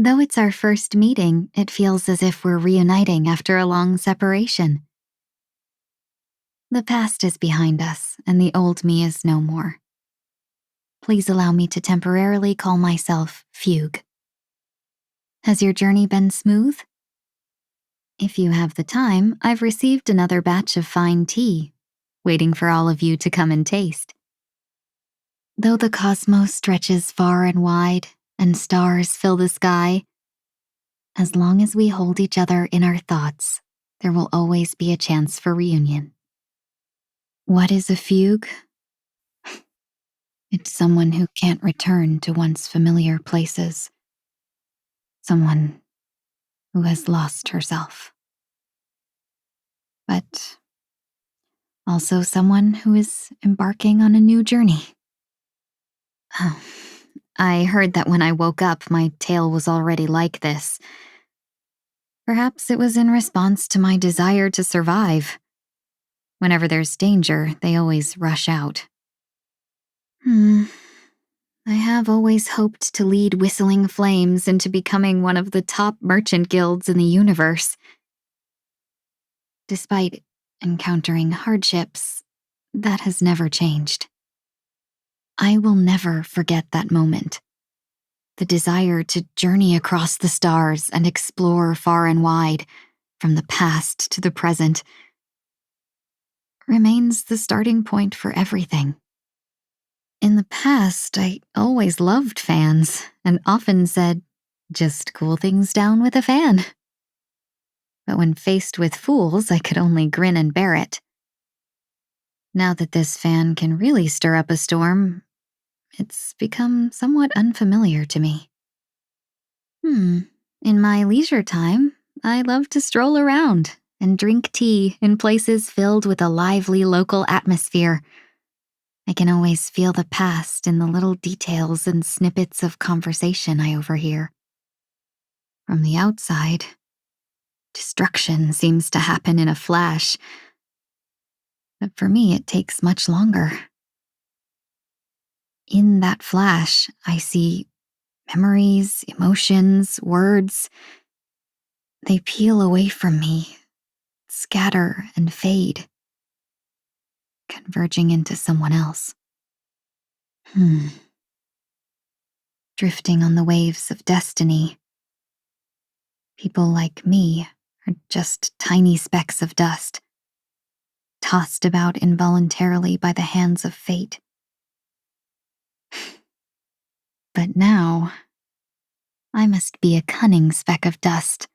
Though it's our first meeting, it feels as if we're reuniting after a long separation. The past is behind us, and the old me is no more. Please allow me to temporarily call myself Fugue. Has your journey been smooth? If you have the time, I've received another batch of fine tea, waiting for all of you to come and taste. Though the cosmos stretches far and wide, and stars fill the sky, as long as we hold each other in our thoughts, there will always be a chance for reunion. What is a fugue? It's someone who can't return to once familiar places. Someone who has lost herself. But also someone who is embarking on a new journey. Oh, I heard that when I woke up, my tale was already like this. Perhaps it was in response to my desire to survive. Whenever there's danger, they always rush out. I have always hoped to lead Whistling Flames into becoming one of the top merchant guilds in the universe. Despite encountering hardships, that has never changed. I will never forget that moment. The desire to journey across the stars and explore far and wide, from the past to the present, remains the starting point for everything. In the past, I always loved fans and often said, just cool things down with a fan. But when faced with fools, I could only grin and bear it. Now that this fan can really stir up a storm, it's become somewhat unfamiliar to me. In my leisure time, I love to stroll around and drink tea in places filled with a lively local atmosphere. I can always feel the past in the little details and snippets of conversation I overhear. From the outside, destruction seems to happen in a flash. But for me, it takes much longer. In that flash, I see memories, emotions, words. They peel away from me, scatter and fade, converging into someone else. Drifting on the waves of destiny. People like me are just tiny specks of dust, tossed about involuntarily by the hands of fate. But now, I must be a cunning speck of dust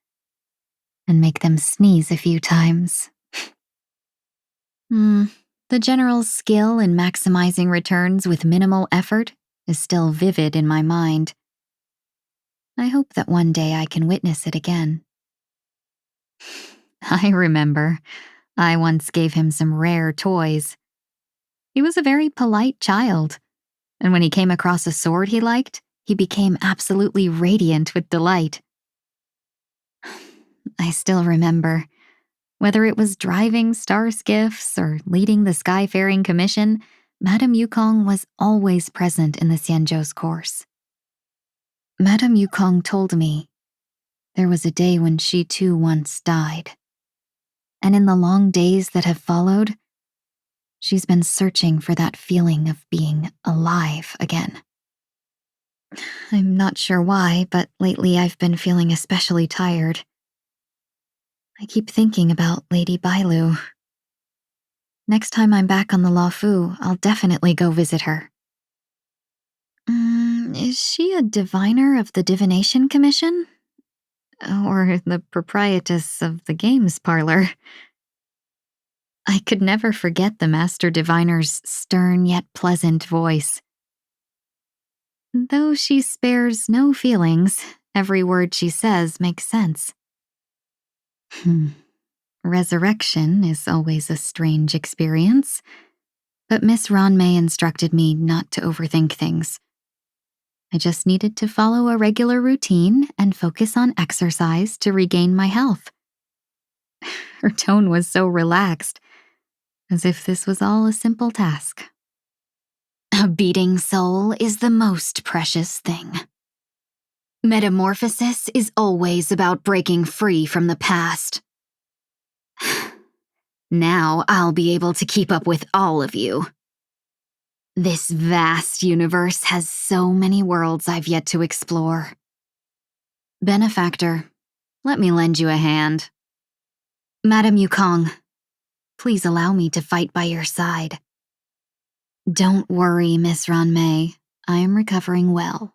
and make them sneeze a few times. The general's skill in maximizing returns with minimal effort is still vivid in my mind. I hope that one day I can witness it again. I remember, I once gave him some rare toys. He was a very polite child, and when he came across a sword he liked, he became absolutely radiant with delight. I still remember, whether it was driving star skiffs or leading the Skyfaring Commission, Madame Yukong was always present in the Xianzhou's course. Madame Yukong told me there was a day when she too once died. And in the long days that have followed, she's been searching for that feeling of being alive again. I'm not sure why, but lately I've been feeling especially tired. I keep thinking about Lady Bailu. Next time I'm back on the Luofu, I'll definitely go visit her. Is she a diviner of the Divination Commission? Or the proprietress of the games parlor? I could never forget the Master Diviner's stern yet pleasant voice. Though she spares no feelings, every word she says makes sense. Resurrection is always a strange experience, but Miss Ranmei instructed me not to overthink things. I just needed to follow a regular routine and focus on exercise to regain my health. Her tone was so relaxed, as if this was all a simple task. A beating soul is the most precious thing. Metamorphosis is always about breaking free from the past. Now I'll be able to keep up with all of you. This vast universe has so many worlds I've yet to explore. Benefactor, let me lend you a hand. Madame Yukong, please allow me to fight by your side. Don't worry, Miss Ranmei. I am recovering well.